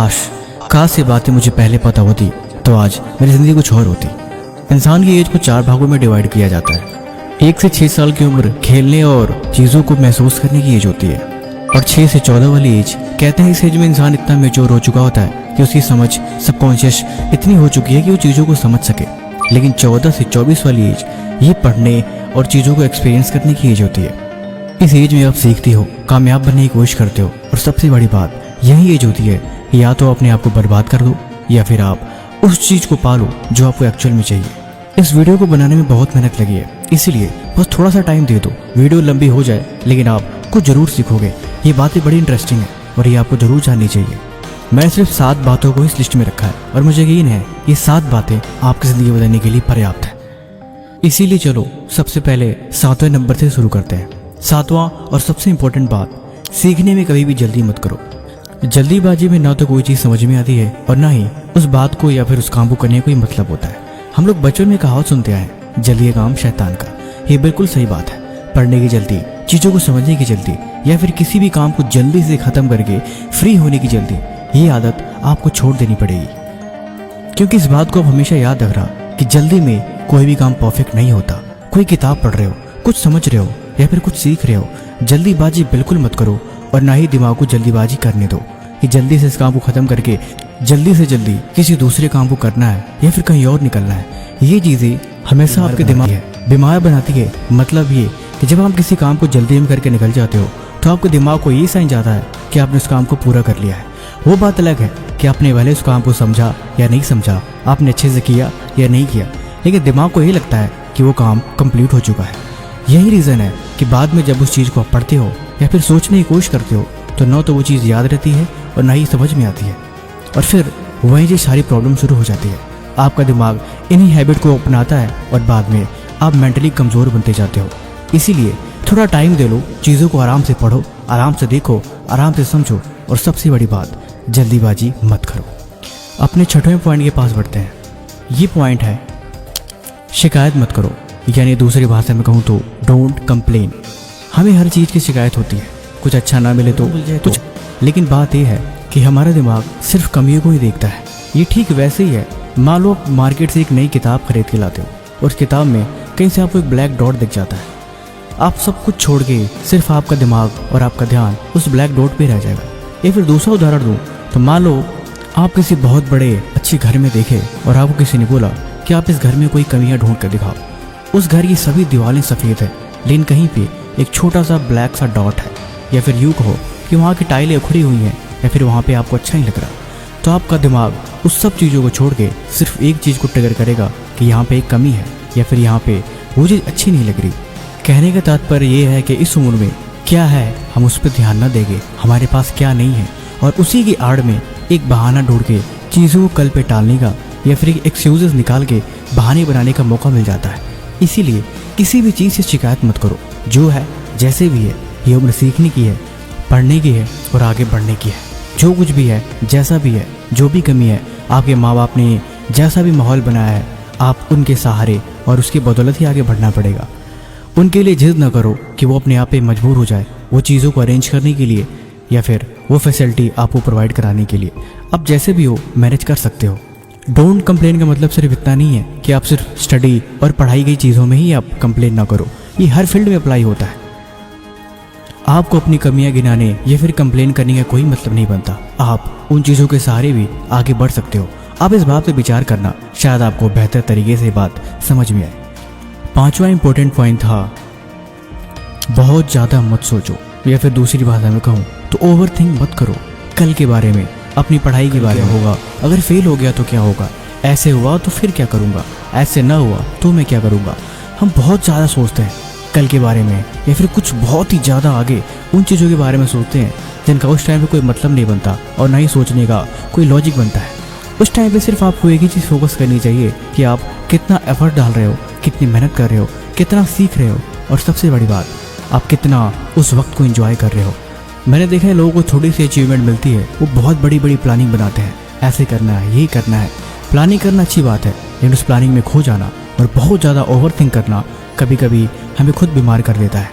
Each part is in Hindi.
काश ये बातें मुझे पहले पता होती तो आज मेरी ज़िंदगी कुछ और होती। इंसान की एज को 4 भागों में डिवाइड किया जाता है। 1 से 6 साल की उम्र खेलने और चीज़ों को महसूस करने की एज होती है, और 6 से 14 वाली एज कहते हैं इस एज में इंसान इतना मेच्योर हो चुका होता है कि उसकी समझ सबकॉन्शियस इतनी हो चुकी है कि वो चीज़ों को समझ सके। लेकिन 14 से 24 वाली एज ये पढ़ने और चीज़ों को एक्सपीरियंस करने की एज होती है। इस एज में आप सीखते हो, कामयाब बनने की कोशिश करते हो, और सबसे बड़ी बात यही एज होती है या तो अपने आप को बर्बाद कर दो या फिर आप उस चीज़ को पालो जो आपको एक्चुअल में चाहिए। इस वीडियो को बनाने में बहुत मेहनत लगी है, इसलिए बस थोड़ा सा टाइम दे दो। वीडियो लंबी हो जाए लेकिन आप कुछ ज़रूर सीखोगे। ये बातें बड़ी इंटरेस्टिंग है और ये आपको ज़रूर जाननी चाहिए। मैं सिर्फ 7 बातों को इस लिस्ट में रखा है और मुझे यकीन है ये 7 बातें आपकी ज़िंदगी बदलने के लिए पर्याप्त है। इसीलिए चलो सबसे पहले 7वें नंबर से शुरू करते हैं। 7वां और सबसे इम्पोर्टेंट बात, सीखने में कभी भी जल्दी मत करो। जल्दीबाजी में ना तो कोई चीज़ समझ में आती है और ना ही उस बात को या फिर उस काम को करने का कोई मतलब होता है। हम लोग बचपन में कहावत सुनते आए, जल्दी काम शैतान का। ये बिल्कुल सही बात है। पढ़ने की जल्दी, चीज़ों को समझने की जल्दी, या फिर किसी भी काम को जल्दी से ख़त्म करके फ्री होने की जल्दी, ये आदत आपको छोड़ देनी पड़ेगी। क्योंकि इस बात को आप हमेशा याद रखना कि जल्दी में कोई भी काम परफेक्ट नहीं होता। कोई किताब पढ़ रहे हो, कुछ समझ रहे हो या फिर कुछ सीख रहे हो, जल्दीबाजी बिल्कुल मत करो और ना ही दिमाग को जल्दीबाजी करने दो कि जल्दी से इस काम को ख़त्म करके जल्दी से जल्दी किसी दूसरे काम को करना है या फिर कहीं और निकलना है। ये चीज़ें हमेशा आपके दिमाग बीमार बनाती है। मतलब ये कि जब आप किसी काम को जल्दी में करके निकल जाते हो तो आपके दिमाग को ये साइन जाता है कि आपने उस काम को पूरा कर लिया है। वो बात अलग है कि आपने भले उस काम को समझा या नहीं समझा, आपने अच्छे से किया या नहीं किया, लेकिन दिमाग को ये लगता है कि वो काम कंप्लीट हो चुका है। यही रीज़न है कि बाद में जब उस चीज़ को आप पढ़ते हो या फिर सोचने की कोशिश करते हो तो न तो वो चीज़ याद रहती है और ना ही समझ में आती है, और फिर वहीं से सारी प्रॉब्लम शुरू हो जाती है। आपका दिमाग इन्हीं हैबिट को अपनाता है और बाद में आप मेंटली कमज़ोर बनते जाते हो। इसीलिए थोड़ा टाइम दे लो, चीज़ों को आराम से पढ़ो, आराम से देखो, आराम से समझो, और सबसे बड़ी बात, जल्दीबाजी मत करो। अपने 6वें पॉइंट के पास बढ़ते हैं। ये पॉइंट है शिकायत मत करो, यानी दूसरी भाषा में कहूँ तो डोंट कंप्लेन। हमें हर चीज़ की शिकायत होती है, कुछ अच्छा ना मिले तो कुछ, लेकिन बात यह है कि हमारा दिमाग सिर्फ कमियों को ही देखता है। ये ठीक वैसे ही है, मान लो आप मार्केट से एक नई किताब खरीद के लाते हो, उस किताब में कहीं से आपको एक ब्लैक डॉट दिख जाता है। आप सब कुछ छोड़ के सिर्फ आपका दिमाग और आपका ध्यान उस ब्लैक डॉट पे रह जाएगा। या फिर दूसरा उदाहरण दूँ तो मान लो आप किसी बहुत बड़े अच्छे घर में देखे और आपको किसी ने बोला कि आप इस घर में कोई कमियां ढूंढ कर दिखाओ। उस घर की सभी दीवारें सफ़ेद है लेकिन कहीं पे एक छोटा सा ब्लैक सा डॉट है, या फिर यूँ कहो कि वहाँ की टाइलें उखड़ी हुई हैं या फिर वहाँ पे आपको अच्छा नहीं लग रहा, तो आपका दिमाग उस सब चीज़ों को छोड़ के सिर्फ एक चीज़ को ट्रिगर करेगा कि यहाँ पे एक कमी है या फिर यहाँ पे वो चीज़ अच्छी नहीं लग रही। कहने का तात्पर्य ये है कि इस उम्र में क्या है हम उस पर ध्यान न देंगे, हमारे पास क्या नहीं है, और उसी की आड़ में एक बहाना ढूंढ के चीज़ों को कल पे टालने का या फिर एक्सक्यूजेस निकाल के बहाने बनाने का मौका मिल जाता है। इसीलिए किसी भी चीज़ से शिकायत मत करो। जो है जैसे भी है, ये उम्र सीखने की है, पढ़ने की है और आगे बढ़ने की है। जो कुछ भी है, जैसा भी है, जो भी कमी है, आपके माँ बाप ने जैसा भी माहौल बनाया है, आप उनके सहारे और उसकी बदौलत ही आगे बढ़ना पड़ेगा। उनके लिए जिद ना करो कि वो अपने आप पे मजबूर हो जाए वो चीज़ों को अरेंज करने के लिए या फिर वो फैसिलिटी आपको प्रोवाइड कराने के लिए। आप जैसे भी हो मैनेज कर सकते हो। डोंट कंप्लेन का मतलब सिर्फ इतना नहीं है कि आप सिर्फ स्टडी और पढ़ाई की चीज़ों में ही आप कंप्लेन ना करो। ये हर फील्ड में अप्लाई होता है। आपको अपनी कमियां गिनाने या फिर कंप्लेन करने का कोई मतलब नहीं बनता। आप उन चीज़ों के सहारे भी आगे बढ़ सकते हो। आप इस बात पे विचार करना, शायद आपको बेहतर तरीके से बात समझ में आए। 5वां इंपॉर्टेंट पॉइंट था बहुत ज़्यादा मत सोचो, या फिर दूसरी भाषा में कहूँ तो ओवर थिंक मत करो। कल के बारे में, अपनी पढ़ाई के बारे में होगा, अगर फेल हो गया तो क्या होगा, ऐसे हुआ तो फिर क्या करूँगा, ऐसे ना हुआ तो मैं क्या करूँगा। हम बहुत ज़्यादा सोचते हैं कल के बारे में, या फिर कुछ बहुत ही ज़्यादा आगे उन चीज़ों के बारे में सोचते हैं जिनका उस टाइम पे कोई मतलब नहीं बनता और ना ही सोचने का कोई लॉजिक बनता है। उस टाइम पे सिर्फ आपको एक ही चीज़ फोकस करनी चाहिए कि आप कितना एफर्ट डाल रहे हो, कितनी मेहनत कर रहे हो, कितना सीख रहे हो, और सबसे बड़ी बात आप कितना उस वक्त को एंजॉय कर रहे हो। मैंने देखा है लोगों को थोड़ी सी अचीवमेंट मिलती है, वो बहुत बड़ी बड़ी प्लानिंग बनाते हैं, ऐसे करना है, यही करना है। प्लानिंग करना अच्छी बात है, लेकिन उस प्लानिंग में खो जाना और बहुत ज़्यादा ओवर थिंक करना कभी कभी हमें खुद बीमार कर देता है।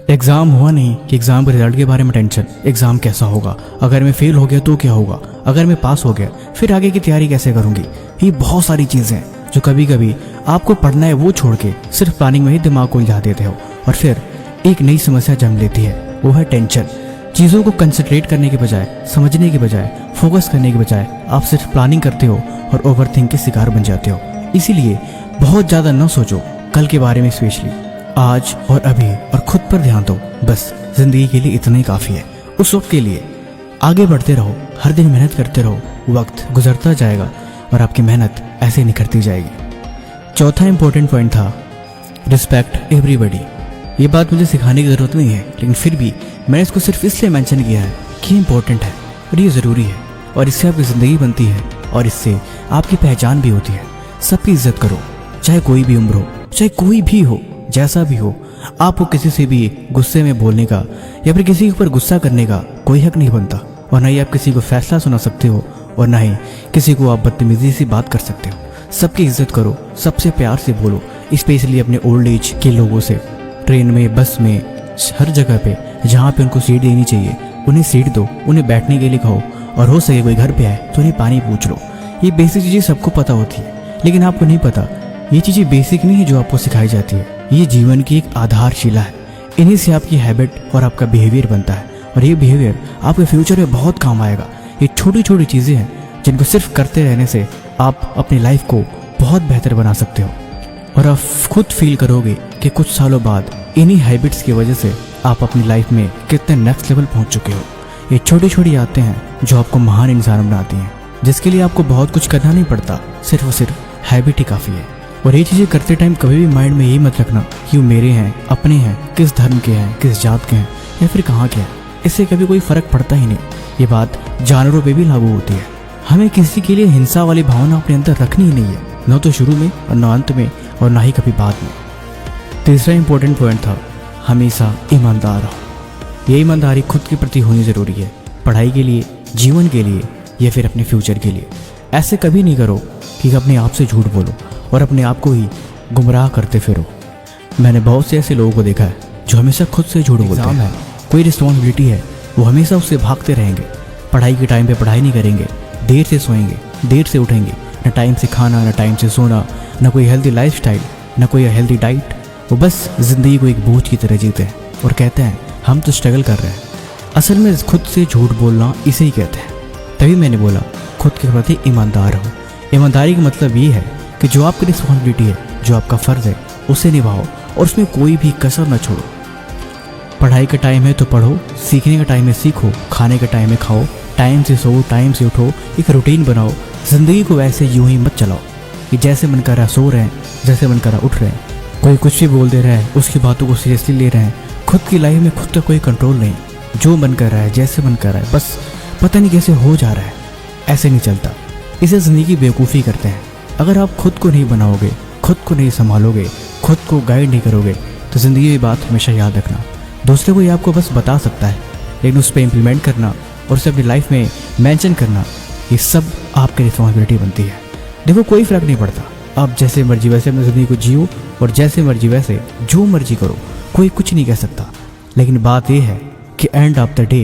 एग्ज़ाम हुआ नहीं कि एग्ज़ाम के रिजल्ट के बारे में टेंशन, एग्ज़ाम कैसा होगा, अगर मैं फेल हो गया तो क्या होगा, अगर मैं पास हो गया फिर आगे की तैयारी कैसे करूँगी। ये बहुत सारी चीज़ें हैं जो कभी कभी आपको पढ़ना है वो छोड़ के सिर्फ प्लानिंग में ही दिमाग को उलझा देते हो, और फिर एक नई समस्या जन्म लेती है, वो है टेंशन। चीज़ों को कंसंट्रेट करने के बजाय, समझने के बजाय, फोकस करने के बजाय आप सिर्फ प्लानिंग करते हो और ओवरथिंक के शिकार बन जाते हो। इसीलिए बहुत ज़्यादा न सोचो कल के बारे में, स्पेशली आज और अभी, और खुद पर ध्यान दो। बस जिंदगी के लिए इतना ही काफ़ी है। उस वक्त के लिए आगे बढ़ते रहो, हर दिन मेहनत करते रहो, वक्त गुजरता जाएगा और आपकी मेहनत ऐसे निखरती जाएगी। चौथा इंपॉर्टेंट पॉइंट था रिस्पेक्ट एवरीबॉडी। ये बात मुझे सिखाने की ज़रूरत नहीं है, लेकिन फिर भी मैंने इसको सिर्फ इसलिए मेंशन किया है कि ये इंपॉर्टेंट है और ये ज़रूरी है, और इससे आपकी ज़िंदगी बनती है और इससे आपकी पहचान भी होती है। सबकी इज्जत करो, चाहे कोई भी उम्र हो, चाहे कोई भी हो, जैसा भी हो। आपको किसी से भी गुस्से में बोलने का या फिर किसी के ऊपर गुस्सा करने का कोई हक नहीं बनता, और ना ही आप किसी को फैसला सुना सकते हो, और ना ही किसी को आप बदतमीजी से बात कर सकते हो। सबकी इज्जत करो, सबसे प्यार से बोलो, स्पेशली अपने ओल्ड एज के लोगों से। ट्रेन में, बस में, हर जगह पे जहाँ पे उनको सीट देनी चाहिए उन्हें सीट दो, उन्हें बैठने के लिए कहो, और हो सके कोई घर पे आए तो उन्हें पानी पूछ लो। ये बेसिक चीज़ें सबको पता होती है, लेकिन आपको नहीं पता ये चीज़ें बेसिक नहीं है जो आपको सिखाई जाती है। ये जीवन की एक आधारशिला है। इन्हीं से आपकी हैबिट और आपका बिहेवियर बनता है, और ये बिहेवियर आपके फ्यूचर में बहुत काम आएगा। ये छोटी छोटी चीज़ें हैं जिनको सिर्फ करते रहने से आप अपनी लाइफ को बहुत बेहतर बना सकते हो, और आप खुद फील करोगे कि कुछ सालों बाद इन्हीं हैबिट्स की वजह से आप अपनी लाइफ में कितने नेक्स्ट लेवल पहुंच चुके हो। ये छोटी छोटी आदतें हैं जो आपको महान इंसान बनाती हैं, जिसके लिए आपको बहुत कुछ करना नहीं पड़ता, सिर्फ और सिर्फ हैबिट ही काफ़ी है। और ये चीज़ें करते टाइम कभी भी माइंड में यही मत रखना कि वो मेरे हैं, अपने हैं, किस धर्म के हैं, किस जात के हैं, या फिर कहाँ के हैं। इससे कभी कोई फ़र्क पड़ता ही नहीं। ये बात जानवरों पे भी लागू होती है। हमें किसी के लिए हिंसा वाली भावना अपने अंदर रखनी ही नहीं है, न तो शुरू में और न अंत में, और ना ही कभी बाद में। तीसरा इंपॉर्टेंट पॉइंट था हमेशा ईमानदार रहो। ये ईमानदारी खुद के प्रति होनी ज़रूरी है, पढ़ाई के लिए, जीवन के लिए, या फिर अपने फ्यूचर के लिए। ऐसे कभी नहीं करो कि अपने आप से झूठ बोलो और अपने आप को ही गुमराह करते फिरो। मैंने बहुत से ऐसे लोगों को देखा है जो हमेशा खुद से झूठ बोलते हैं। कोई रिस्पॉन्सिबिलिटी है, वो हमेशा उससे भागते रहेंगे। पढ़ाई के टाइम पे पढ़ाई नहीं करेंगे, देर से सोएंगे, देर से उठेंगे, न टाइम से खाना, न टाइम से सोना, न कोई हेल्दी लाइफस्टाइल, न कोई हेल्दी डाइट। वो बस ज़िंदगी को एक बोझ की तरह जीते हैं और कहते हैं हम तो स्ट्रगल कर रहे हैं। असल में खुद से झूठ बोलना इसे ही कहते हैं। तभी मैंने बोला खुद के प्रति ईमानदार हो। ईमानदारी का मतलब ये है कि जो आपकी रिस्पॉन्सिबिलिटी है, जो आपका फ़र्ज़ है, उसे निभाओ और उसमें कोई भी कसर न छोड़ो। पढ़ाई का टाइम है तो पढ़ो, सीखने का टाइम है सीखो, खाने का टाइम है खाओ, टाइम से सो, टाइम से उठो, एक रूटीन बनाओ। ज़िंदगी को वैसे यूं ही मत चलाओ कि जैसे मन कर रहा सो रहे हैं, जैसे मन कर रहा उठ रहे हैं। कोई कुछ भी बोल दे रहा है, उसकी बातों को सीरियसली ले रहे हैं। खुद की लाइफ में खुद का कोई कंट्रोल नहीं, जो मन कर रहा है, जैसे मन कर रहा है, बस पता नहीं कैसे हो जा रहा है। ऐसे नहीं चलता, इसे ज़िंदगी बेवकूफ़ी करते हैं। अगर आप खुद को नहीं बनाओगे, खुद को नहीं संभालोगे, खुद को गाइड नहीं करोगे, तो ज़िंदगी की बात हमेशा याद रखना। दूसरे को ये आपको बस बता सकता है, लेकिन उस पर इम्प्लीमेंट करना और उसे अपनी लाइफ में मेंशन करना, ये सब आपकी रिस्पॉन्सिबिलिटी बनती है। देखो कोई फ़र्क नहीं पड़ता, आप जैसे मर्जी वैसे अपनी ज़िंदगी को जियो और जैसे मर्जी वैसे जो मर्जी करो, कोई कुछ नहीं कह सकता। लेकिन बात यह है कि एंड ऑफ द डे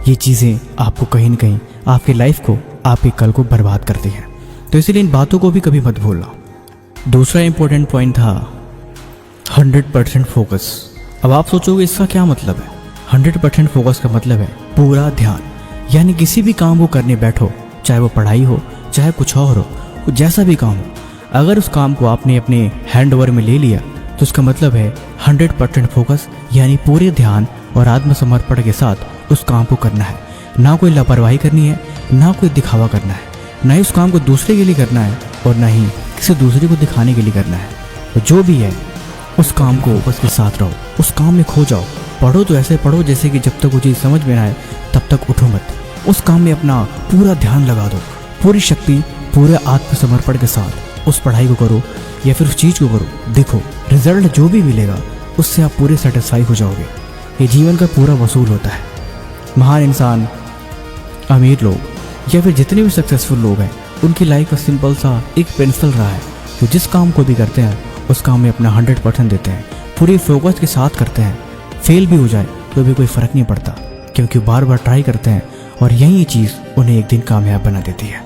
ये चीज़ें आपको कहीं ना कहीं आपकी लाइफ को, आपके कल को बर्बाद करती हैं। तो इसीलिए इन बातों को भी कभी मत भूलना। दूसरा इंपॉर्टेंट पॉइंट था 100% फोकस। अब आप सोचोगे इसका क्या मतलब है? 100% फोकस का मतलब है पूरा ध्यान, यानी किसी भी काम को करने बैठो, चाहे वो पढ़ाई हो, चाहे कुछ और हो, जैसा भी काम हो, अगर उस काम को आपने अपने हैंड ओवर में ले लिया तो उसका मतलब है 100% फोकस, यानी पूरे ध्यान और आत्मसमर्पण के साथ उस काम को करना है। ना कोई लापरवाही करनी है, ना कोई दिखावा करना है, ना ही उस काम को दूसरे के लिए करना है और ना ही किसी दूसरे को दिखाने के लिए करना है। तो जो भी है उस काम को उसके साथ रहो, उस काम में खो जाओ। पढ़ो तो ऐसे पढ़ो जैसे कि जब तक वो चीज़ समझ में ना आए तब तक उठो मत। उस काम में अपना पूरा ध्यान लगा दो, पूरी शक्ति, पूरे आत्मसमर्पण के साथ उस पढ़ाई को करो या फिर उस चीज़ को करो। देखो रिजल्ट जो भी मिलेगा उससे आप पूरे सेटिस्फाई हो जाओगे। ये जीवन का पूरा वसूल होता है। महान इंसान, अमीर लोग या फिर जितने भी सक्सेसफुल लोग हैं, उनकी लाइफ का सिंपल सा एक प्रिंसिपल रहा है। वो जिस काम को भी करते हैं उस काम में अपना 100% देते हैं, पूरी फोकस के साथ करते हैं, फेल भी हो जाए तो भी कोई फ़र्क नहीं पड़ता, क्योंकि बार बार ट्राई करते हैं और यही चीज़ उन्हें एक दिन कामयाब बना देती है।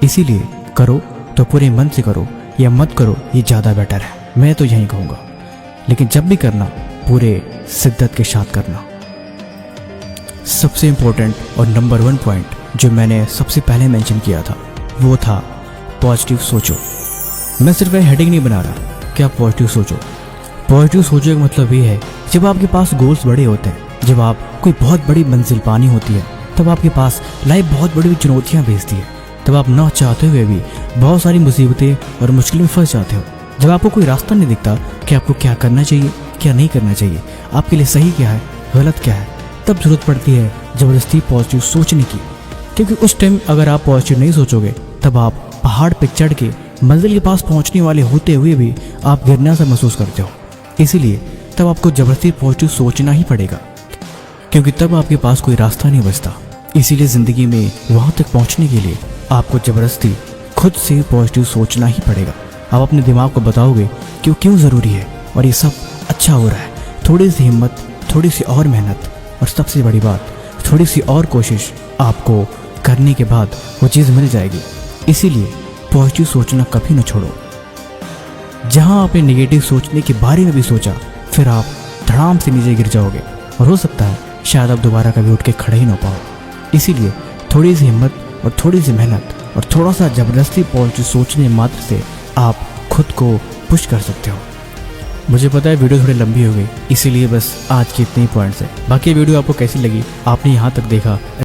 इसीलिए करो तो पूरे मन से करो या मत करो, ये ज़्यादा बेटर है, मैं तो यही कहूँगा। लेकिन जब भी करना पूरे शिद्दत के साथ करना। सबसे इम्पोर्टेंट और नंबर 1 पॉइंट जो मैंने सबसे पहले मेंशन किया था वो था पॉजिटिव सोचो। मैं सिर्फ हेडिंग नहीं बना रहा कि आप पॉजिटिव सोचो। पॉजिटिव सोचो का मतलब ये है जब आपके पास गोल्स बड़े होते हैं, जब आप कोई बहुत बड़ी मंजिल पानी होती है, तब आपके पास लाइफ बहुत बड़ी चुनौतियाँ भेजती है, तब आप ना चाहते हुए भी बहुत सारी मुसीबतें और मुश्किल में फंस जाते हो। जब आपको कोई रास्ता नहीं दिखता कि आपको क्या करना चाहिए क्या नहीं करना चाहिए, आपके लिए सही क्या है गलत क्या है, तब जरूरत पड़ती है ज़बरदस्ती पॉजिटिव सोचने की। क्योंकि उस टाइम अगर आप पॉजिटिव नहीं सोचोगे तब आप पहाड़ पर चढ़ के मंजिल के पास पहुंचने वाले होते हुए भी आप गिरना सा महसूस करते हो। इसीलिए तब आपको ज़बरदस्ती पॉजिटिव सोचना ही पड़ेगा, क्योंकि तब आपके पास कोई रास्ता नहीं बचता। इसीलिए ज़िंदगी में वहाँ तक पहुँचने के लिए आपको ज़बरदस्ती खुद से पॉजिटिव सोचना ही पड़ेगा। आप अपने दिमाग को बताओगे कि वो क्यों ज़रूरी है और ये सब अच्छा हो रहा है। थोड़ी सी हिम्मत, थोड़ी सी और मेहनत और सबसे बड़ी बात थोड़ी सी और कोशिश आपको करने के बाद वो चीज़ मिल जाएगी। इसीलिए पॉजिटिव सोचना कभी न छोड़ो। जहाँ आपने नेगेटिव सोचने के बारे में भी सोचा फिर आप धड़ाम से नीचे गिर जाओगे और हो सकता है शायद आप दोबारा कभी उठ के खड़े ही ना पाओ। इसीलिए थोड़ी सी हिम्मत और थोड़ी सी मेहनत और थोड़ा सा ज़बरदस्ती पॉजिटिव सोचने मात्र से आप खुद को पुश कर सकते हो। मुझे पता है वीडियो थोड़ी लंबी हो गई, इसीलिए बस आज के इतने ही पॉइंट्स है। बाकी वीडियो आपको कैसी लगी, आपने यहाँ तक देखा